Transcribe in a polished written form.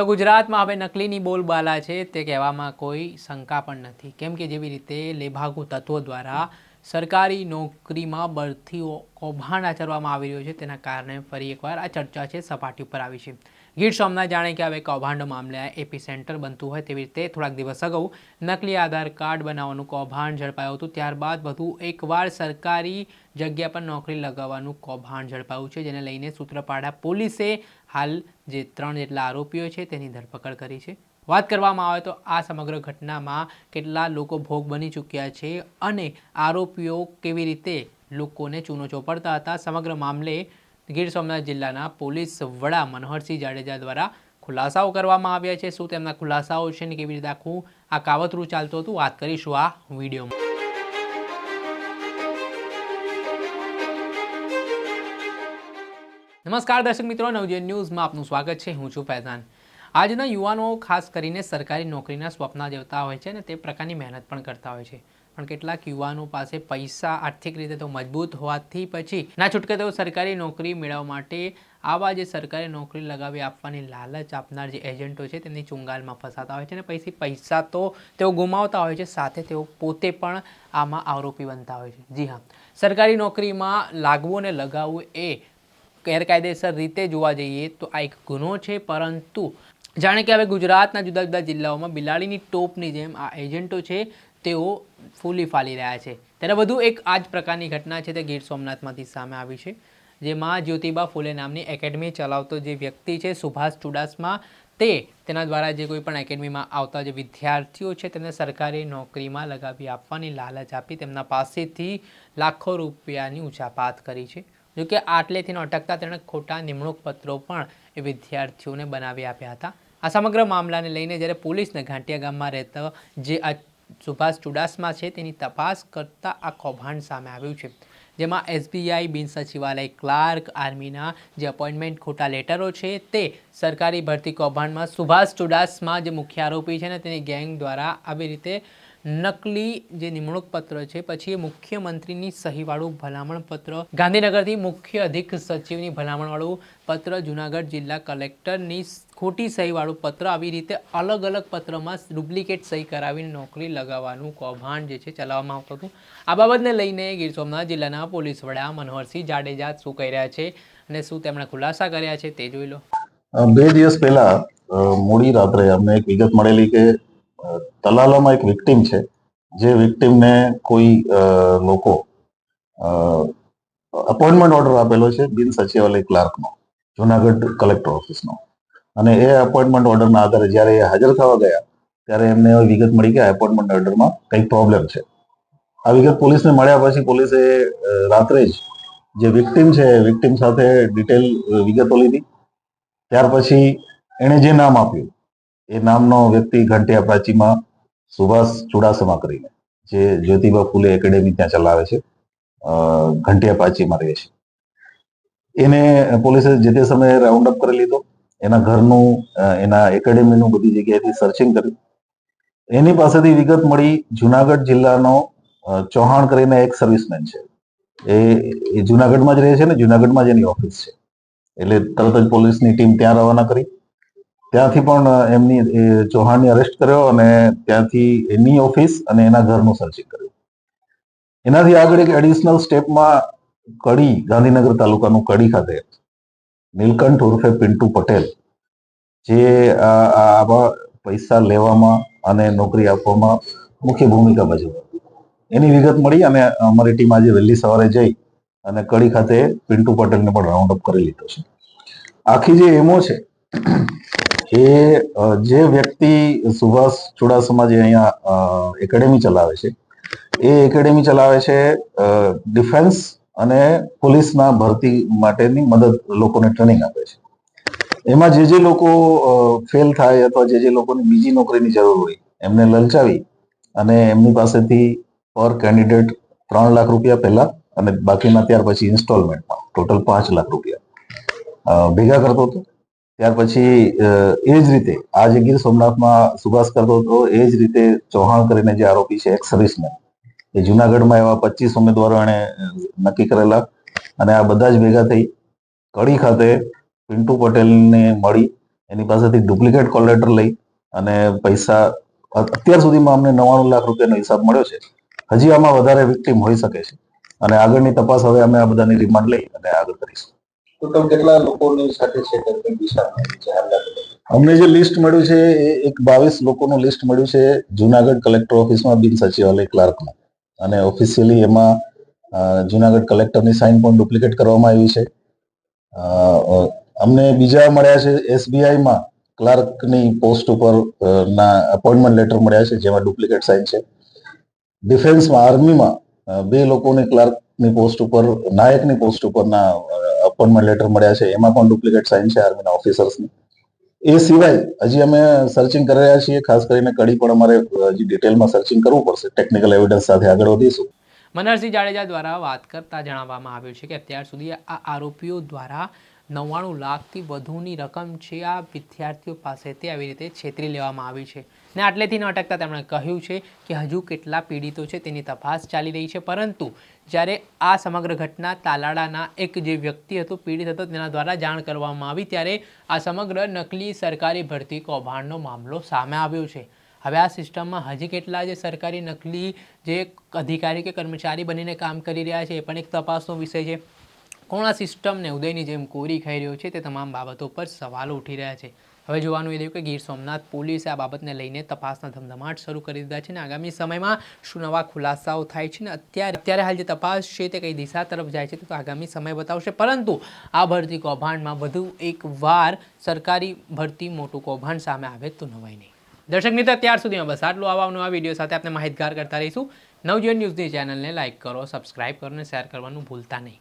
તો ગુજરાતમાં હવે નકલીની બોલબાલા છે તે કહેવામાં કોઈ શંકા પણ નથી, કેમ કે જેવી રીતે લેભાગુ તત્વો દ્વારા સરકારી નોકરીમાં બઢતીઓ કૌભાંડ આચરવામાં આવી રહ્યો છે, તેના કારણે ફરી એકવાર આ ચર્ચા છે સપાટી ઉપર આવી છે. ગીર સોમનાથ જાણે કે હવે કૌભાંડ મામલે એપી સેન્ટર બનતું હોય તેવી રીતે થોડાક દિવસ અગાઉ નકલી આધાર કાર્ડ બનાવવાનું કૌભાંડ ઝડપાયું હતું. ત્યારબાદ વધુ એકવાર સરકારી જગ્યા પર નોકરી લગાવવાનું કૌભાંડ ઝડપાયું છે, જેને લઈને સૂત્રાપાડા પોલીસે હાલ જે 3 જેટલા આરોપીઓ છે તેની ધરપકડ કરી છે. વાત કરવામાં આવે તો આ સમગ્ર ઘટનામાં કેટલા લોકો ભોગ બની ચૂક્યા છે અને આરોપીઓ કેવી રીતે લોકોને ચૂનો ચોપડતા હતા, સમગ્ર મામલે ગીર સોમનાથ જિલ્લાના પોલીસ વડા મનોહરસિંહ જાડેજા દ્વારા ખુલાસાઓ કરવામાં આવ્યા છે. શું તેમના ખુલાસાઓ છે ને કેવી રીતે આખું આ કાવતરું ચાલતું હતું, વાત કરીશું આ વિડીયોમાં. નમસ્કાર દર્શક મિત્રો, નવજીવન ન્યૂઝમાં આપનું સ્વાગત છે. હું છું ફૈઝાન. આજના યુવાનો ખાસ કરીને સરકારી નોકરીના સ્વપ્ન જોતા હોય છે ને તે પ્રકારની મહેનત પણ કરતા હોય છે, પણ કેટલાક યુવાનો પાસે પૈસા આર્થિક રીતે તો મજબૂત હોવાથી પછી ના છૂટકે તેઓ સરકારી નોકરી મેળવવા માટે આવા જે સરકારી નોકરી લગાવી આપવાની લાલચ આપનાર જે એજન્ટો છે તેમની ચુંગાલમાં ફસાતા હોય છે અને પછી પૈસા તો તેઓ ગુમાવતા હોય છે, સાથે તેઓ પોતે પણ આમાં આરોપી બનતા હોય છે. જી હા, સરકારી નોકરીમાં લાગવું અને લગાવવું એ ગેરકાયદેસર રીતે જોવા જઈએ તો આ એક ગુનો છે, પરંતુ જાણે કે હવે ગુજરાતના જુદા જુદા જિલ્લાઓમાં બિલાડીની ટોપની જેમ આ એજન્ટો છે તેઓ ફૂલી ફાલી રહ્યા છે. ત્યારે વધુ એક આ જ પ્રકારની ઘટના છે તે ગીર સોમનાથમાંથી સામે આવી છે, જેમાં જ્યોતિબા ફૂલે નામની એકેડમી ચલાવતો જે વ્યક્તિ છે સુભાષ ચુડાસમા, તેના દ્વારા જે કોઈ પણ એકેડમીમાં આવતા જે વિદ્યાર્થીઓ છે તેમને સરકારી નોકરીમાં લગાવી આપવાની લાલચ આપી તેમના પાસેથી લાખો રૂપિયાની ઉચાપાત કરી છે. જોકે આટલેથી અટકતા તેણે ખોટા નિમણૂક પત્રો પણ એ વિદ્યાર્થીઓને બનાવી આપ્યા હતા. આ સમગ્ર મામલાને લઈને જ્યારે પોલીસને ઘાંટિયા ગામમાં રહેતા જે આ સુભાષ ચુડાસમા છે તેની તપાસ કરતા આ કૌભાંડ સામે આવ્યું છે, જેમાં SBI બિન સચિવાલય ક્લાર્ક, આર્મીના જે અપોઇન્ટમેન્ટ ખોટા લેટરો છે તે સરકારી ભરતી કૌભાંડમાં સુભાષ ચુડાસમા જે મુખ્ય આરોપી છે ને તેની ગેંગ દ્વારા આવી રીતે નકલી જે નિમણૂક પત્ર છે, પછી એ મુખ્યમંત્રીની સહીવાળું ભલામણ પત્ર, ગાંધીનગરથી મુખ્ય અધિક સચિવની ભલામણવાળું પત્ર, જૂનાગઢ જિલ્લા કલેક્ટરની ખોટી સહીવાળું પત્ર, આવી રીતે અલગ અલગ પત્રમાં ડુપ્લિકેટ સહી કરાવીને નોકરી લગાવવાનું કૌભાંડ જે છે ચલાવવામાં આવતું હતું. આ બાબતને લઈને ગીર સોમનાથ જિલ્લાના પોલીસ વડા મનોહરસિંહ જાડેજા શું કહી રહ્યા છે અને શું તેમણે ખુલાસા કર્યા છે તે જોઈ લો. 2 દિવસ પહેલા મોડી રાત્રે અમને એક વિગત મળેલી કે તલાલામાં એક વિક્ટિમ છે, જે વિક્ટિમને કોઈ લોકો અપોઇન્ટમેન્ટ ઓર્ડર આપેલો છે બિન સચિવાલય ક્લાર્કનો, જુનાગઢ કલેક્ટર ઓફિસનો, અને એ અપોઇન્ટમેન્ટ ઓર્ડરના આધારે જ્યારે એ હાજર થવા ગયા ત્યારે એમને વિગત મળી કે એપોઇન્ટમેન્ટ ઓર્ડરમાં કંઈક પ્રોબ્લેમ છે. આ વિગત પોલીસને મળ્યા પછી પોલીસે રાત્રે જ જે વિક્ટિમ છે વિક્ટિમ સાથે ડિટેલ વિગતો લીધી. ત્યાર પછી એણે જે નામ આપ્યું એ નામનો વ્યક્તિ ઘંટિયા પ્રાચીમાં સુભાષ ચુડાસમા કરીને, જે જ્યોતિબા ફૂલે એકેડેમી ત્યાં ચલાવે છે, ઘંટિયા પ્રાચીમાં રહે છે, એને પોલીસે જે તે સમયે રાઉન્ડ અપ કરી લીધો. એના ઘરનું, એના એકેડેમીનું બધી જગ્યાએથી સર્ચિંગ કર્યું. એની પાસેથી વિગત મળી જુનાગઢ જિલ્લાનો ચૌહાણ કરીને એક સર્વિસમેન છે, એ જુનાગઢમાં જ રહે છે ને જુનાગઢમાં જ એની ઓફિસ છે. એટલે તરત જ પોલીસની ટીમ ત્યાં રવાના કરી. ત્યાંથી પણ એમની ચૌહાણને અરેસ્ટ કર્યો અને ત્યાંથી એની ઓફિસ અને એના ઘરનું સર્ચિંગ કર્યું. એનાથી આગળ એક એડિશનલ સ્ટેપમાં કડી, ગાંધીનગર તાલુકાનું કડી ખાતે નીલકંઠ ઉર્ફે પિન્ટુ પટેલ, જે આવા પૈસા લેવામાં અને નોકરી આપવામાં મુખ્ય ભૂમિકા ભજવે, એની વિગત મળી અને અમારી ટીમ આજે વહેલી સવારે જઈ અને કડી ખાતે પિન્ટુ પટેલને પણ રાઉન્ડ અપ કરી લીધો છે. આખી જે એમો છે એ જે વ્યક્તિ સુભાષ ચુડાસમા જે અહીંયા એકેડેમી ચલાવે છે, એ એકેડેમી ચલાવે છે ડિફેન્સ અને પોલીસના ભરતી માટેની મદદ, લોકોને ટ્રેનિંગ આપે છે. એમાં જે લોકો ફેલ થાય અથવા જે લોકોને બીજી નોકરીની જરૂર હોય એમને લલચાવી અને એમની પાસેથી પર કેન્ડિડેટ 3 લાખ રૂપિયા પહેલા અને બાકીના ત્યાર પછી ઇન્સ્ટોલમેન્ટમાં ટોટલ 5 લાખ રૂપિયા ભેગા કરતો હતો. ત્યાર પછી એ જ રીતે આ જે ગીર સોમનાથમાં સુભાષ કરતો હતો એ જ રીતે ચૌહાણ કરીને જે આરોપી છે એક સર્વિસમેન, એ જુનાગઢમાં એવા 25 ઉમેદવારો એને નક્કી કરેલા અને આ બધા જ ભેગા થઈ કડી ખાતે પિન્ટુ પટેલને મળી એની પાસેથી ડુપ્લિકેટ કોલ લેટર લઈ અને પૈસા અત્યાર સુધીમાં અમને 99 લાખ રૂપિયાનો હિસાબ મળ્યો છે. હજી આમાં વધારે વિક્ટીમ હોઈ શકે છે અને આગળની તપાસ હવે અમે આ બધાની રિમાન્ડ લઈ અને આગળ કરીશું. ટોટલ કેટલા લોકોની સાથે છે? અમને જે લિસ્ટ મળ્યું છે એ એક 22 લોકોનું લિસ્ટ મળ્યું છે જુનાગઢ કલેક્ટર ઓફિસમાં બિન સચિવાલય ક્લાર્કનું, અને ઓફિશિયલી એમાં જુનાગઢ કલેક્ટરની સાઇન પણ ડુપ્લિકેટ કરવામાં આવી છે. અમને બીજા મળ્યા છે SBIમાં ક્લાર્કની પોસ્ટ ઉપર ના અપોઇન્ટમેન્ટ લેટર મળ્યા છે જેમાં ડુપ્લિકેટ સાઇન છે. ડિફેન્સમાં આર્મીમાં 2 લોકોની ક્લાર્કની પોસ્ટ ઉપર નાયકની પોસ્ટ ઉપરના અપોઇન્ટમેન્ટ લેટર મળ્યા છે, એમાં પણ ડુપ્લિકેટ સાઇન છે આર્મીના ઓફિસર્સની. એ સિવાય હજી અમે સર્ચિંગ કરી રહ્યા છીએ, ખાસ કરીને કડી પણ અમારે હજી ડિટેલમાં સર્ચિંગ કરવું પડશે. ટેકનિકલ એવિડન્સ સાથે આગળ વધીશું. મનહરસિંહ જાડેજા દ્વારા વાત કરતા જણાવવામાં આવ્યું છે કે અત્યાર સુધી આ આરોપીઓ દ્વારા 99 લાખથી વધુની રકમ છે આ વિદ્યાર્થીઓ પાસેથી આવી રીતે છેતરી લેવામાં આવી છે. ને આટલેથી ન અટકતા તેમણે કહ્યું છે કે હજુ કેટલા પીડિતો છે તેની તપાસ ચાલી રહી છે, પરંતુ જ્યારે આ સમગ્ર ઘટના તાલાળાના એક જે વ્યક્તિ હતો, પીડિત હતો, તેના દ્વારા જાણ કરવામાં આવી ત્યારે આ સમગ્ર નકલી સરકારી ભરતી કૌભાંડનો મામલો સામે આવ્યો છે. હવે આ સિસ્ટમમાં હજી કેટલા જે સરકારી નકલી જે અધિકારી કે કર્મચારી બનીને કામ કરી રહ્યા છે એ પણ એક તપાસનો વિષય છે. કોણ આ સિસ્ટમને ઉદયની જેમ કોરી ખાઈ રહ્યો છે તે તમામ બાબતો પર સવાલો ઉઠી રહ્યા છે. હવે જોવાનું એ રહ્યું કે ગીર સોમનાથ પોલીસે આ બાબતને લઈને તપાસના ધમધમાટ શરૂ કરી દીધા છે અને આગામી સમયમાં શું નવા ખુલાસાઓ થાય છે ને અત્યારે હાલ જે તપાસ છે તે કઈ દિશા તરફ જાય છે તો આગામી સમય બતાવશે. પરંતુ આ ભરતી કૌભાંડમાં વધુ એક વાર સરકારી ભરતી મોટું કૌભાંડ સામે આવે તો નવાય નહીં. દર્શક મિત્રો, ત્યાર સુધીમાં બસ આટલું. આવા વિડીયો સાથે આપણે માહિતગાર કરતા રહીશું. નવજીવન ન્યૂઝની ચેનલને લાઇક કરો, સબસ્ક્રાઇબ કરો અને શેર કરવાનું ભૂલતા નહીં.